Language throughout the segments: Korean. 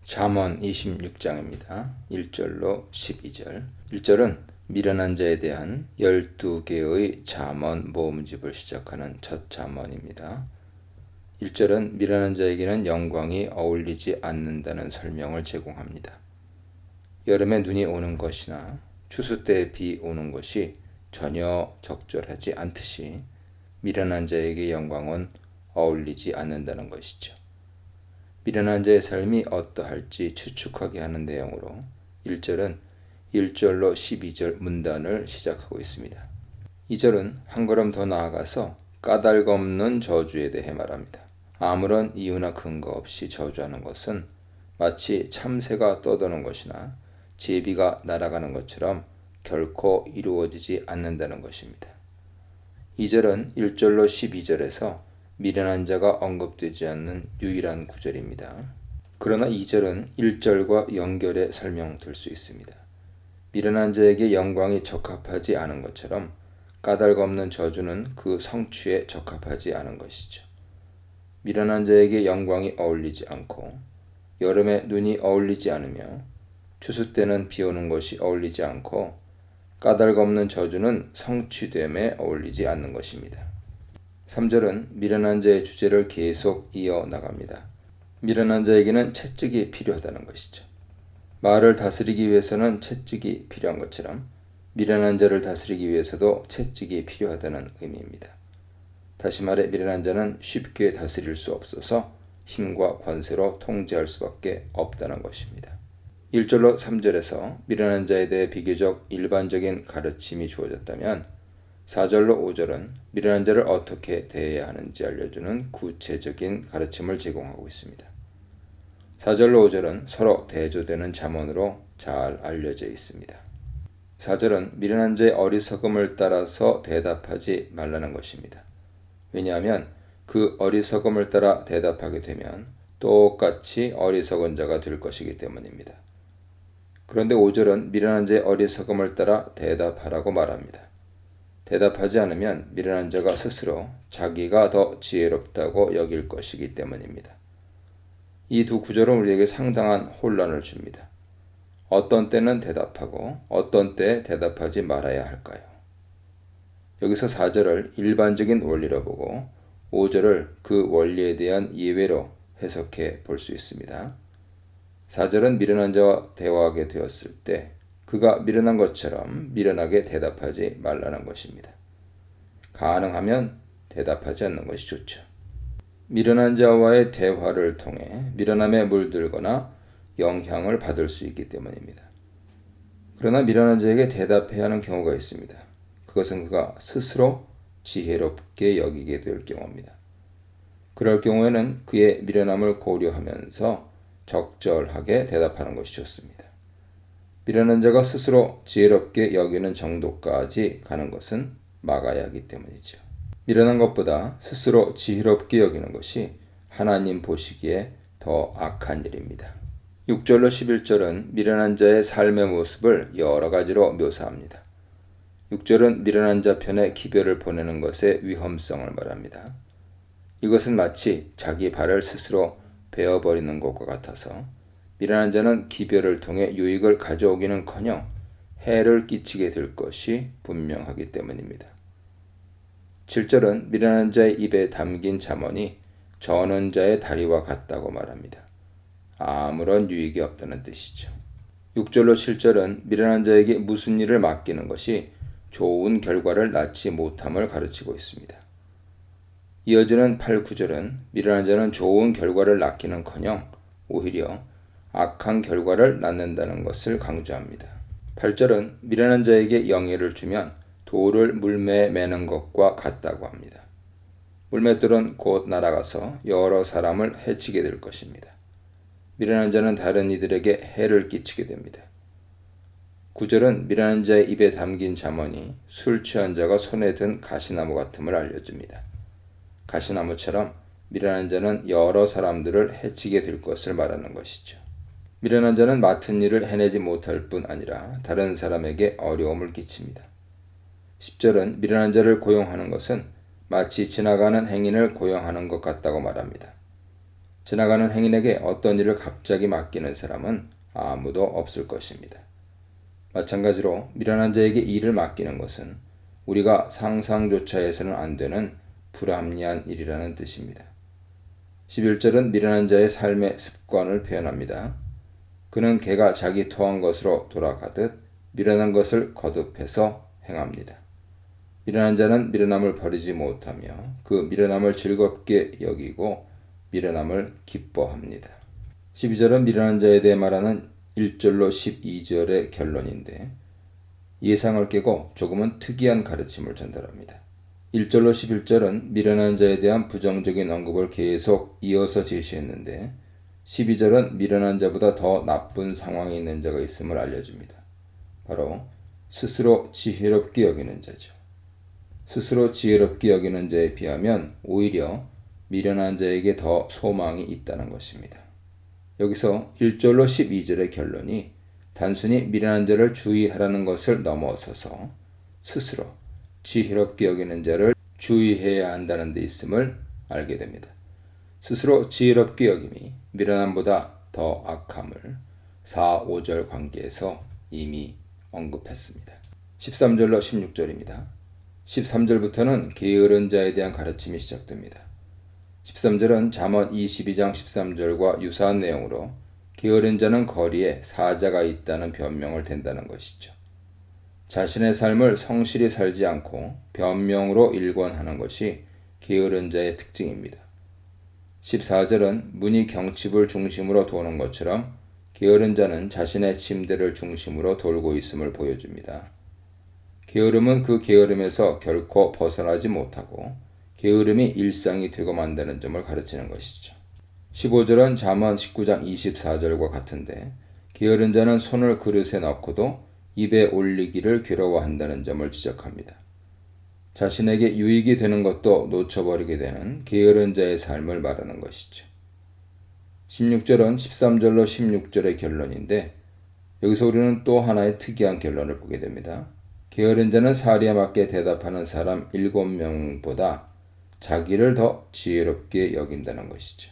잠언 26장입니다. 1절로 12절. 1절은 미련한 자에 대한 12개의 잠언 모음집을 시작하는 첫 잠언입니다. 1절은 미련한 자에게는 영광이 어울리지 않는다는 설명을 제공합니다. 여름에 눈이 오는 것이나 추수 때 비 오는 것이 전혀 적절하지 않듯이 미련한 자에게 영광은 어울리지 않는다는 것이죠. 미련한 자의 삶이 어떠할지 추측하게 하는 내용으로 1절은 1절로 12절 문단을 시작하고 있습니다. 2절은 한 걸음 더 나아가서 까닭 없는 저주에 대해 말합니다. 아무런 이유나 근거 없이 저주하는 것은 마치 참새가 떠도는 것이나 제비가 날아가는 것처럼 결코 이루어지지 않는다는 것입니다. 2절은 1절로 12절에서 미련한 자가 언급되지 않는 유일한 구절입니다. 그러나 2절은 1절과 연결해 설명될 수 있습니다. 미련한 자에게 영광이 적합하지 않은 것처럼 까닭 없는 저주는 그 성취에 적합하지 않은 것이죠. 미련한 자에게 영광이 어울리지 않고 여름에 눈이 어울리지 않으며 추수 때는 비 오는 것이 어울리지 않고 까닭 없는 저주는 성취됨에 어울리지 않는 것입니다. 3절은 미련한 자의 주제를 계속 이어나갑니다. 미련한 자에게는 채찍이 필요하다는 것이죠. 말을 다스리기 위해서는 채찍이 필요한 것처럼 미련한 자를 다스리기 위해서도 채찍이 필요하다는 의미입니다. 다시 말해 미련한 자는 쉽게 다스릴 수 없어서 힘과 권세로 통제할 수밖에 없다는 것입니다. 1절로 3절에서 미련한 자에 대해 비교적 일반적인 가르침이 주어졌다면 4절로 5절은 미련한 자를 어떻게 대해야 하는지 알려주는 구체적인 가르침을 제공하고 있습니다. 4절로 5절은 서로 대조되는 잠언으로 잘 알려져 있습니다. 4절은 미련한 자의 어리석음을 따라서 대답하지 말라는 것입니다. 왜냐하면 그 어리석음을 따라 대답하게 되면 똑같이 어리석은 자가 될 것이기 때문입니다. 그런데 5절은 미련한 자의 어리석음을 따라 대답하라고 말합니다. 대답하지 않으면 미련한 자가 스스로 자기가 더 지혜롭다고 여길 것이기 때문입니다. 이 두 구절은 우리에게 상당한 혼란을 줍니다. 어떤 때는 대답하고 어떤 때 대답하지 말아야 할까요? 여기서 4절을 일반적인 원리로 보고 5절을 그 원리에 대한 예외로 해석해 볼 수 있습니다. 4절은 미련한 자와 대화하게 되었을 때 그가 미련한 것처럼 미련하게 대답하지 말라는 것입니다. 가능하면 대답하지 않는 것이 좋죠. 미련한 자와의 대화를 통해 미련함에 물들거나 영향을 받을 수 있기 때문입니다. 그러나 미련한 자에게 대답해야 하는 경우가 있습니다. 그것은 그가 스스로 지혜롭게 여기게 될 경우입니다. 그럴 경우에는 그의 미련함을 고려하면서 적절하게 대답하는 것이 좋습니다. 미련한 자가 스스로 지혜롭게 여기는 정도까지 가는 것은 막아야 하기 때문이죠. 미련한 것보다 스스로 지혜롭게 여기는 것이 하나님 보시기에 더 악한 일입니다. 6절로 11절은 미련한 자의 삶의 모습을 여러 가지로 묘사합니다. 6절은 미련한 자 편에 기별을 보내는 것의 위험성을 말합니다. 이것은 마치 자기 발을 스스로 베어버리는 것과 같아서 미련한 자는 기별을 통해 유익을 가져오기는커녕 해를 끼치게 될 것이 분명하기 때문입니다. 7절은 미련한 자의 입에 담긴 잠언이 저는 자의 다리와 같다고 말합니다. 아무런 유익이 없다는 뜻이죠. 6절로 7절은 미련한 자에게 무슨 일을 맡기는 것이 좋은 결과를 낳지 못함을 가르치고 있습니다. 이어지는 8, 9절은 미련한 자는 좋은 결과를 낳기는커녕 오히려 악한 결과를 낳는다는 것을 강조합니다. 8절은 미련한 자에게 영예를 주면 돌을 물매에 매는 것과 같다고 합니다. 물맷돌은 곧 날아가서 여러 사람을 해치게 될 것입니다. 미련한 자는 다른 이들에게 해를 끼치게 됩니다. 9절은 미련한 자의 입에 담긴 잠언이 술 취한 자가 손에 든 가시나무 같음을 알려줍니다. 가시나무처럼 미련한 자는 여러 사람들을 해치게 될 것을 말하는 것이죠. 미련한 자는 맡은 일을 해내지 못할 뿐 아니라 다른 사람에게 어려움을 끼칩니다. 10절은 미련한 자를 고용하는 것은 마치 지나가는 행인을 고용하는 것 같다고 말합니다. 지나가는 행인에게 어떤 일을 갑자기 맡기는 사람은 아무도 없을 것입니다. 마찬가지로 미련한 자에게 일을 맡기는 것은 우리가 상상조차 해서는 안 되는 불합리한 일이라는 뜻입니다. 11절은 미련한 자의 삶의 습관을 표현합니다. 그는 개가 자기 토한 것으로 돌아가듯 미련한 것을 거듭해서 행합니다. 미련한 자는 미련함을 버리지 못하며 그 미련함을 즐겁게 여기고 미련함을 기뻐합니다. 12절은 미련한 자에 대해 말하는 1절로 12절의 결론인데 예상을 깨고 조금은 특이한 가르침을 전달합니다. 1절로 11절은 미련한 자에 대한 부정적인 언급을 계속 이어서 제시했는데 12절은 미련한 자보다 더 나쁜 상황에 있는 자가 있음을 알려줍니다. 바로 스스로 지혜롭게 여기는 자죠. 스스로 지혜롭게 여기는 자에 비하면 오히려 미련한 자에게 더 소망이 있다는 것입니다. 여기서 1절로 12절의 결론이 단순히 미련한 자를 주의하라는 것을 넘어서서 스스로 지혜롭게 여기는 자를 주의해야 한다는 데 있음을 알게 됩니다. 스스로 지혜롭게 여김이 미련함보다 더 악함을 4, 5절 관계에서 이미 언급했습니다. 13절로 16절입니다. 13절부터는 게으른 자에 대한 가르침이 시작됩니다. 13절은 잠언 22장 13절과 유사한 내용으로 게으른 자는 거리에 사자가 있다는 변명을 댄다는 것이죠. 자신의 삶을 성실히 살지 않고 변명으로 일관하는 것이 게으른 자의 특징입니다. 14절은 문이 경칩을 중심으로 도는 것처럼 게으른 자는 자신의 침대를 중심으로 돌고 있음을 보여줍니다. 게으름은 그 게으름에서 결코 벗어나지 못하고 게으름이 일상이 되고 만다는 점을 가르치는 것이죠. 15절은 잠언 19장 24절과 같은데 게으른 자는 손을 그릇에 넣고도 입에 올리기를 괴로워한다는 점을 지적합니다. 자신에게 유익이 되는 것도 놓쳐버리게 되는 게으른 자의 삶을 말하는 것이죠. 16절은 13절로 16절의 결론인데 여기서 우리는 또 하나의 특이한 결론을 보게 됩니다. 게으른 자는 사리에 맞게 대답하는 사람 7명보다 자기를 더 지혜롭게 여긴다는 것이죠.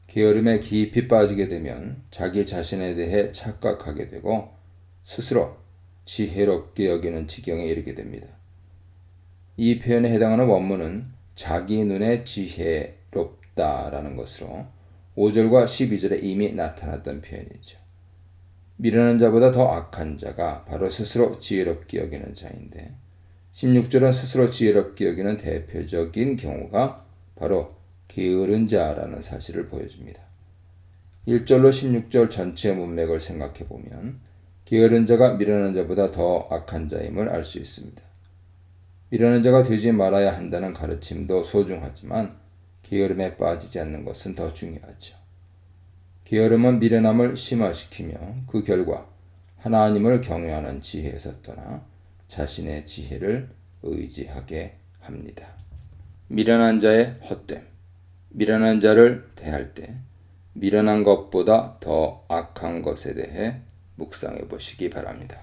게으름에 깊이 빠지게 되면 자기 자신에 대해 착각하게 되고 스스로 지혜롭게 여기는 지경에 이르게 됩니다. 이 표현에 해당하는 원문은 자기 눈에 지혜롭다라는 것으로 5절과 12절에 이미 나타났던 표현이죠. 미련한 자보다 더 악한 자가 바로 스스로 지혜롭게 여기는 자인데 16절은 스스로 지혜롭게 여기는 대표적인 경우가 바로 게으른 자라는 사실을 보여줍니다. 1절로 16절 전체 문맥을 생각해 보면 게으른 자가 미련한 자보다 더 악한 자임을 알 수 있습니다. 미련한 자가 되지 말아야 한다는 가르침도 소중하지만 게으름에 빠지지 않는 것은 더 중요하죠. 게으름은 미련함을 심화시키며 그 결과 하나님을 경외하는 지혜에서 떠나 자신의 지혜를 의지하게 합니다. 미련한 자의 헛됨. 미련한 자를 대할 때 미련한 것보다 더 악한 것에 대해 묵상해 보시기 바랍니다.